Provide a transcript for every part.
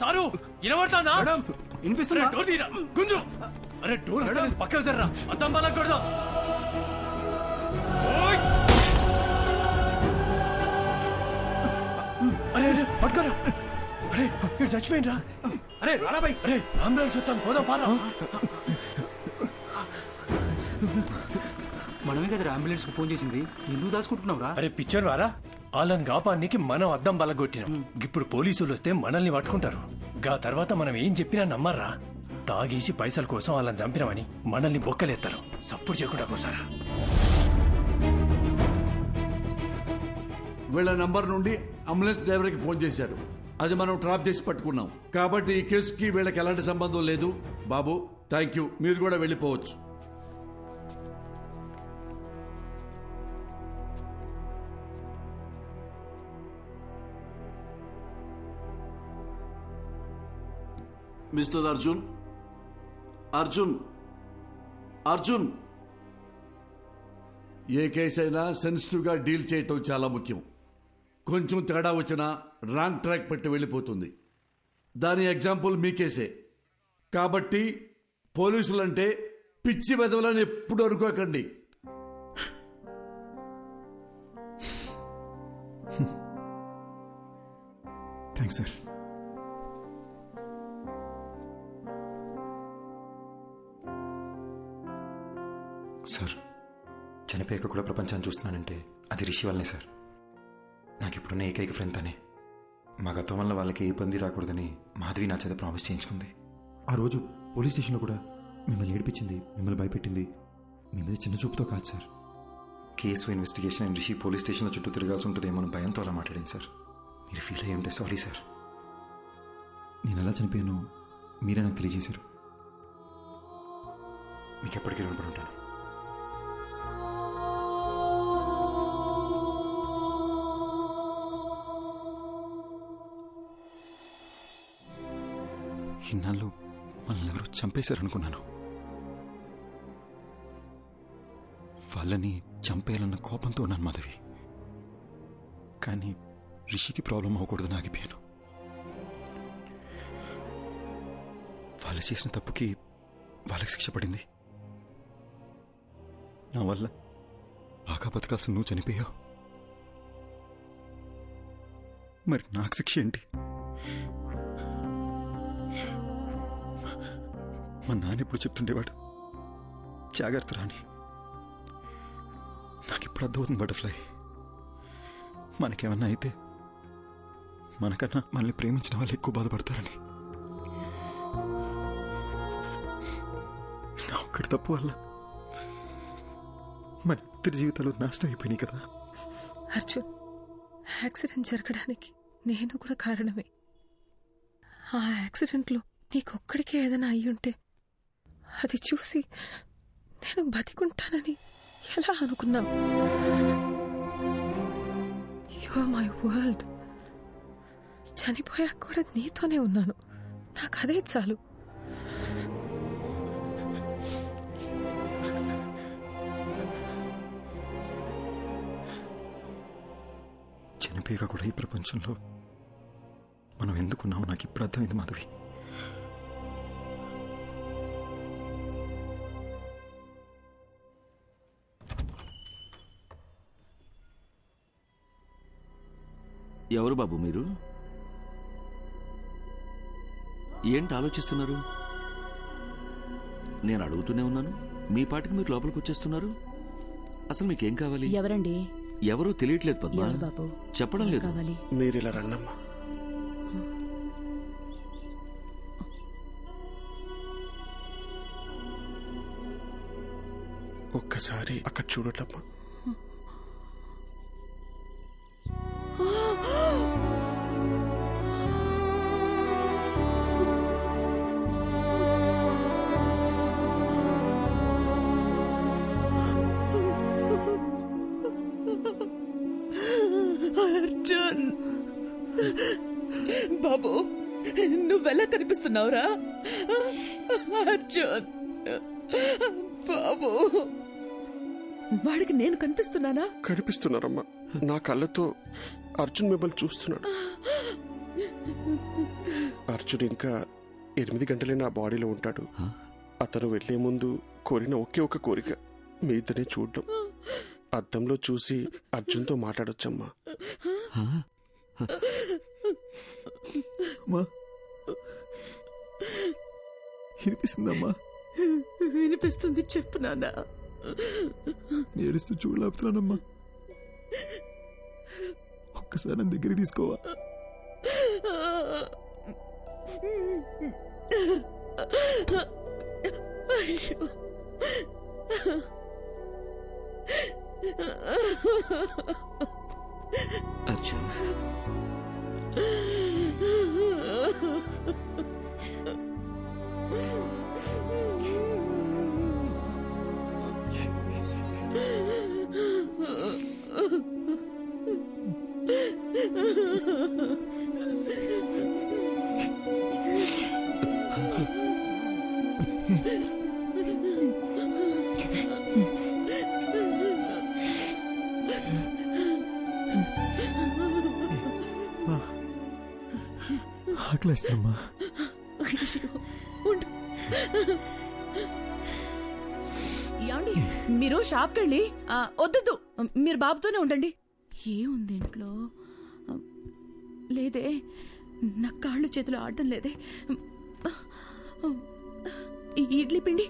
Sir వినబడతానా? వినిపిస్తున్నా? Door తీరా గుంజు. అరే డోర్ పక్కకు జర్రా, అద్దం బాగా కొడదాం. అరే అరే పట్టుకోరా. అరే ఇటు చచ్చిపోయిండ్రా. అరే రారాబాయ్, అరే అంబులెన్స్ వస్తాను, పోదాం పారా. మనమే కదా అంబులెన్స్ కు ఫోన్ చేసింది, ఎందుకు దాచుకుంటున్నావురా? అరే పిక్చర్ వారా, వాళ్ళని కాపానికి మనం అద్దం బలగొట్టినాం. ఇప్పుడు పోలీసులు వస్తే మనల్ని పట్టుకుంటారు. గా తర్వాత మనం ఏం చెప్పినా నమ్మర్రా. తాగేసి పైసల కోసం వాళ్ళని చంపినామని మనల్ని బొక్కలేస్తారు. సప్పుడు చేయకుండా కోసారా. వీళ్ళ నంబర్ నుండి అంబులెన్స్ డ్రైవర్ కి ఫోన్ చేశారు. అది మనం ట్రాప్ చేసి పట్టుకున్నాం. కాబట్టి ఈ కేసుకి వీళ్ళకి ఎలాంటి సంబంధం లేదు. బాబు థ్యాంక్ యూ, మీరు కూడా వెళ్ళిపోవచ్చు. మిస్టర్ అర్జున్, అర్జున్, అర్జున్. ఏ కేసు అయినా సెన్సిటివ్ గా డీల్ చేయటం చాలా ముఖ్యం. కొంచెం తేడా వచ్చినా రాంగ్ ట్రాక్ పెట్టి వెళ్ళిపోతుంది. దాని ఎగ్జాంపుల్ మీ కేసే. కాబట్టి పోలీసులంటే పిచ్చి వెదవలని ఎప్పుడు అనుకోకండి. Thanks sir. సార్ చనిపోయాక కూడా ప్రపంచాన్ని చూస్తున్నానంటే అది రిషి వల్లనే సార్. నాకు ఇప్పుడున్న ఏకైక ఫ్రెండ్ తనే. మా గతం వల్ల వాళ్ళకి ఏ ఇబ్బంది రాకూడదని మాధవి నా చేత ప్రామిస్ చేయించుకుంది. ఆ రోజు పోలీస్ స్టేషన్లో కూడా మిమ్మల్ని ఏడిపించింది, మిమ్మల్ని భయపెట్టింది మీ మీద చిన్న చూపుతో కాదు sir. Case investigation and Rishi police స్టేషన్లో చుట్టూ తిరగాల్సి ఉంటుందేమో భయంతో అలా మాట్లాడింది సార్. మీరు ఫీల్ అయ్యి ఉంటే సారీ సార్. నేను ఎలా చనిపోయానో మీరే నాకు తెలియజేశారు. మీకు ఎప్పటికీ రుణపడి ఉంటాను. ఇన్నాళ్ళు మనల్ని ఎవరో చంపేశారనుకున్నాను. వాళ్ళని చంపేయాలన్న కోపంతో ఉన్నాను మాధవి. కానీ రిషికి ప్రాబ్లం అవ్వకూడదని ఆగిపోయాను. వాళ్ళు చేసిన తప్పుకి వాళ్ళకి శిక్ష పడింది. నా వల్ల బాగా బతకాల్సి నువ్వు చనిపోయావు. మరి నాకు శిక్ష ఏంటి? మా నాన్న ఎప్పుడు చెప్తుండేవాడు, జాగ్రత్త రాని. నాకు ఇప్పుడు అర్థమవుతుంది బటర్ఫ్లై. మనకేమన్నా అయితే మనకన్నా మనల్ని ప్రేమించిన వాళ్ళు ఎక్కువ బాధపడతారని. నా ఒక్కడి తప్పు వల్ల మన ఇద్దరి జీవితాలు నాశనం అయిపోయినాయి కదా. అర్జున్, యాక్సిడెంట్ జరగడానికి నేను కూడా కారణమే. ఆ యాక్సిడెంట్లో నీకొక్కడికే ఏదైనా అయ్యుంటే అది చూసి నేను బతికుంటానని ఎలా అనుకున్నావు? You are my world. చనిపోయాక కూడా నీతోనే ఉన్నాను. నాకు అదే చాలు. చనిపోయాక కూడా ఈ ప్రపంచంలో మనం ఎందుకున్నామో నాకు ఇప్పుడు అర్థమైంది మాధవి. ఎవరు బాబు మీరు? ఏంటి ఆలోచిస్తున్నారు? నేను అడుగుతూనే ఉన్నాను, మీ పాటికి మీరు లోపలికి వచ్చేస్తున్నారు. అసలు మీకేం కావాలి? ఎవరండి? ఎవరో తెలియట్లేదు పద్మా. బాబు చెప్పడం లేదు. కావాలి. మీరు ఇలా రండమ్మా. ఒక్కసారి అక్కడ చూడట్లమ్మా. అర్జున్ బాబు, నువ్వెలా కనిపిస్తున్నావురా? అర్జున్ బాబు, వాడికి నేను కనిపిస్తున్నానా? కనిపిస్తున్నారమ్మా. నా కళ్ళతో అర్జున్ మిమ్మల్ని చూస్తున్నాడు. అర్జున్ ఇంకా 8 గంటలే నా బాడీలో ఉంటాడు. అతను వెళ్లే ముందు కోరిన ఒకే ఒక కోరిక మీ ఇద్దరిని చూడడం. అద్దంలో చూసి అర్జున్తో మాట్లాడొచ్చమ్మా. వినిపిస్తుందమ్మా? వినిపిస్తుంది, చెప్పు నాన్న. ఏడుస్తూ చూడలేపుతున్నానమ్మా. ఒక్కసారి నా దగ్గరికి తీసుకోవా? అయ్యో, అర్జున్, ఆకలేస్తుందమ్మా. ఏమండి, మీరు షాప్కి వెళ్ళి వద్దు, మీరు బాబుతోనే ఉండండి. ఏముంది ఇంట్లో? లేదే, నా కాళ్ళు చేతులు ఆడడం లేదే. ఈ ఇడ్లీ పిండి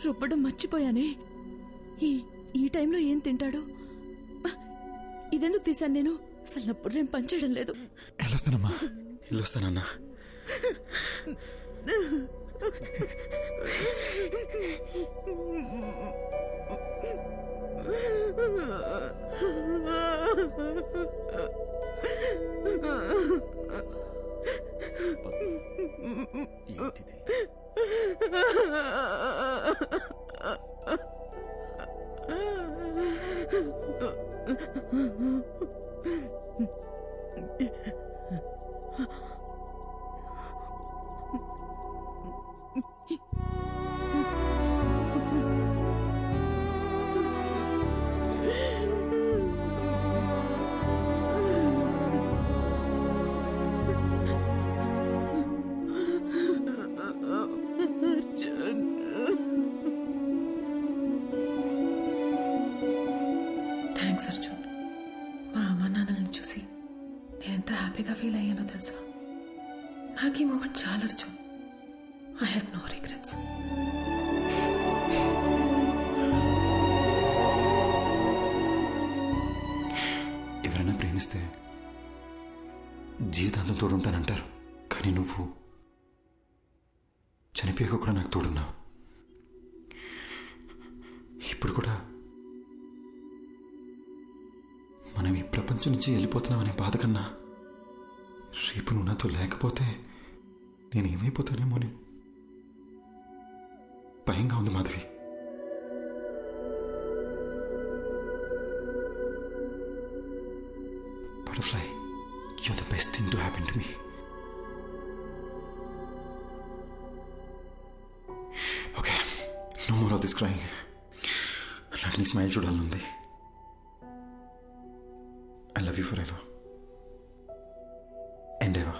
రుబ్బడం మర్చిపోయానే. ఈ టైంలో ఏం తింటాడు? ఇదెందుకు తీశాను నేను? అసలు నా బుర్రేం పనిచేయడం లేదు. వెళ్ళొస్తానమ్మా. వెళ్ళొస్తానన్నా. ఏంటిది? థ్యాంక్స్ అర్జున్. మా అమ్మ నాన్నల్ని చూసి నేను ఎంత హ్యాపీగా ఫీల్ అయ్యానో తెలుసా? నాకు ఈ మూమెంట్ చాలా Arjun. I have no regrets. ఎవరైనా ప్రేమిస్తే జీవితాంతం తోడుంటానంటారు, కానీ నువ్వు చనిపోయాక కూడా నాకు తోడున్నావు. ఇప్పుడు కూడా మనం ఈ ప్రపంచం నుంచి వెళ్ళిపోతున్నామనే బాధ కన్నా రేపు నువ్వు నాతో లేకపోతే నేనేమైపోతానేమో అని భయంగా ఉంది Madhavi. Butterfly, you're the best thing to happen to me. Okay, no more of this crying. నాకు నీ స్మైల్ చూడాలనుంది. I love you forever and ever.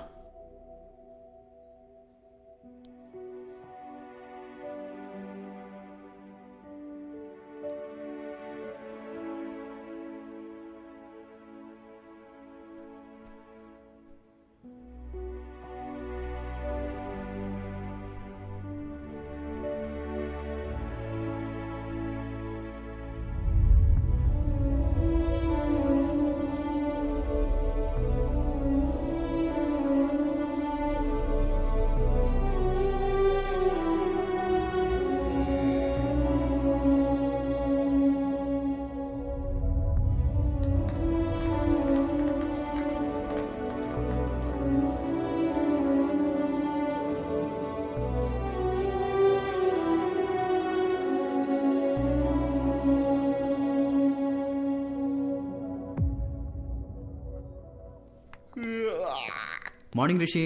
Morning Rishi,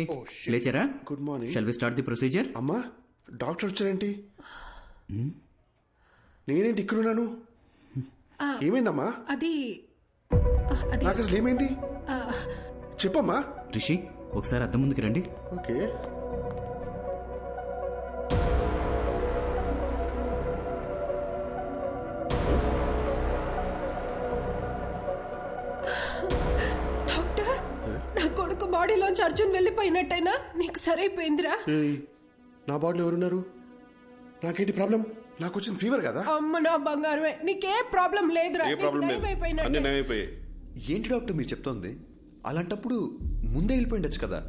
లేచారా? Good morning. Shall we start the procedure? అమ్మా, డాక్టర్ వచ్చారేంటి? నేనేంటి ఇక్కడున్నాను? ఏమైందమ్మా? అది నాకు అసలు ఏమైంది? చెప్పమ్మా. రిషి ఒకసారి అద్దం ముందుకు రండి. ఓకే. డాక్టర్, నా కొడుకు బాడీలోంచి అర్జున్ వెళ్ళిపోయినట్టయినా నీకు సరైపోయిందిరా. ఏయ్, నా బాడీలో ఎవరున్నారు? నాకేంటి ప్రాబ్లం? నాకు వచ్చిన ఫీవర్ కదా. అమ్మ నా బంగారమే, నీకే ప్రాబ్లం లేదురా. ఏ ప్రాబ్లం లేదు, నయమైపోయినట్టే. అన్ని నయమైపోయాయి. ఏంటి డాక్టర్ మీరు చెప్తోంది? అలాంటప్పుడు ముందే వెళ్ళిపోయిండొచ్చు కదా.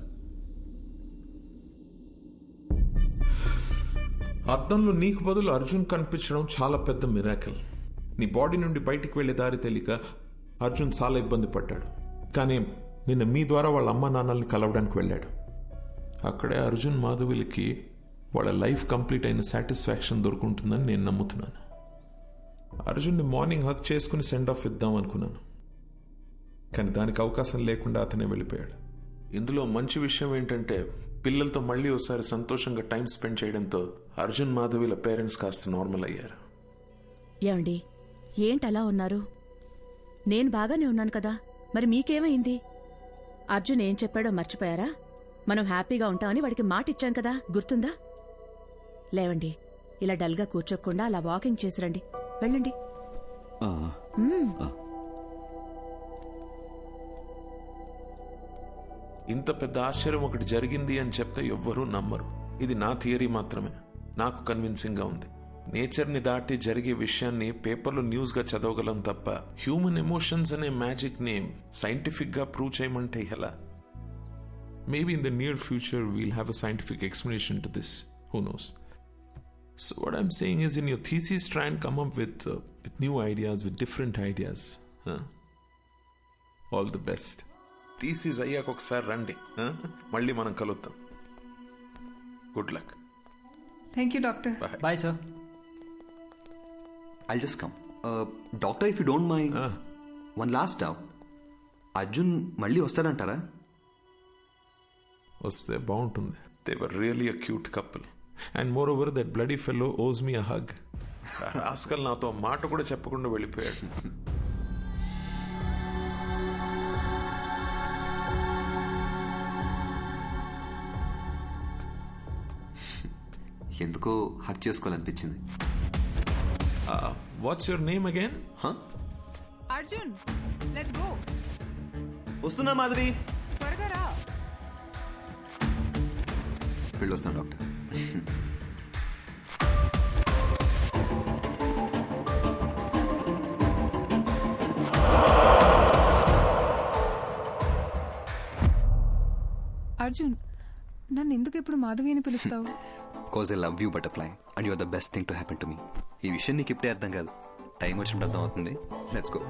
అద్దంలో నీకు బదులు అర్జున్ కనిపించడం చాలా పెద్ద మిరాకిల్. నీ బాడీ నుండి బయటికి వెళ్లే దారి తెలియక అర్జున్ చాలా ఇబ్బంది పడ్డాడు. కానీ నిన్న మీ ద్వారా వాళ్ళ అమ్మా నాన్నల్ని కలవడానికి వెళ్ళాడు. అక్కడే అర్జున్ మాధవిలకి వాళ్ళ లైఫ్ కంప్లీట్ అయిన సాటిస్ఫాక్షన్ దొరుకుంటుందని నేను నమ్ముతున్నాను. అర్జున్ని మార్నింగ్ హక్ చేసుకుని సెండ్ ఆఫ్ ఇద్దాం అనుకున్నాను, కానీ దానికి అవకాశం లేకుండా అతనే వెళ్ళిపోయాడు. ఇందులో మంచి విషయం ఏంటంటే పిల్లలతో మళ్ళీ ఒకసారి సంతోషంగా టైం స్పెండ్ చేయడంతో అర్జున్ మాధవిల పేరెంట్స్ కాస్త నార్మల్ అయ్యారు. ఏమండి, ఏంటలా ఉన్నారు? నేను బాగానే ఉన్నాను కదా, మరి మీకేమైంది? అర్జున్ ఏం చెప్పాడో మర్చిపోయారా? మనం హ్యాపీగా ఉంటామని వాడికి మాట ఇచ్చాం కదా, గుర్తుందా? లేవండి, ఇలా డల్గా కూర్చోకుండా అలా వాకింగ్ చేసిరండి. వెళ్ళండి. ఇంత పెద్ద ఆశ్చర్యం ఒకటి జరిగింది అని చెప్తే ఎవ్వరూ నమ్మరు. ఇది నా థియరీ మాత్రమే, నాకు కన్విన్సింగ్ గా ఉంది. నేచర్ని దాటి జరిగే విషయాన్ని పేపర్లో న్యూస్ గా చదవగలం తప్ప హ్యూమన్ ఎమోషన్స్ అనే మ్యాజిక్ ని సైంటిఫిక్ గా ప్రూవ్ చేయమంటే ఎలా? Maybe in the near future we'll have a scientific explanation to this. Who knows? So what I'm saying is, in your thesis, try and come up with new ideas, with different ideas. All the best. Thesis అయ్యాక ఒకసారి రండి, మళ్ళీ మనం కలుద్దాం. Good luck. Thank you doctor. Bye sir. I'll just come. Doctor, if you don't mind, one last doubt. Arjun మళ్ళీ వస్తాడంటారా? వస్తే బాగుంటుంది. They were really a cute couple. And moreover, that bloody fellow owes me a hug. Rascal నాతో మాట కూడా చెప్పకుండా వెళ్ళిపోయాడు. ఎందుకో hug చేసుకోవాలనిపించింది. What's your name again? Arjun, let's go. వస్తున్నా మాధవి. త్వరగా రా. వెళ్ళొస్తాను డాక్టర్. అర్జున్, నన్ను ఎందుకు ఎప్పుడు మాధవి అని పిలుస్తావు? Cause I love you, butterfly, and you're the best thing to happen to me. ఈ విషయం నీకు ఇప్పుడే అర్థం కాదు, టైం వచ్చినప్పుడు అర్థం అవుతుంది. Let's go.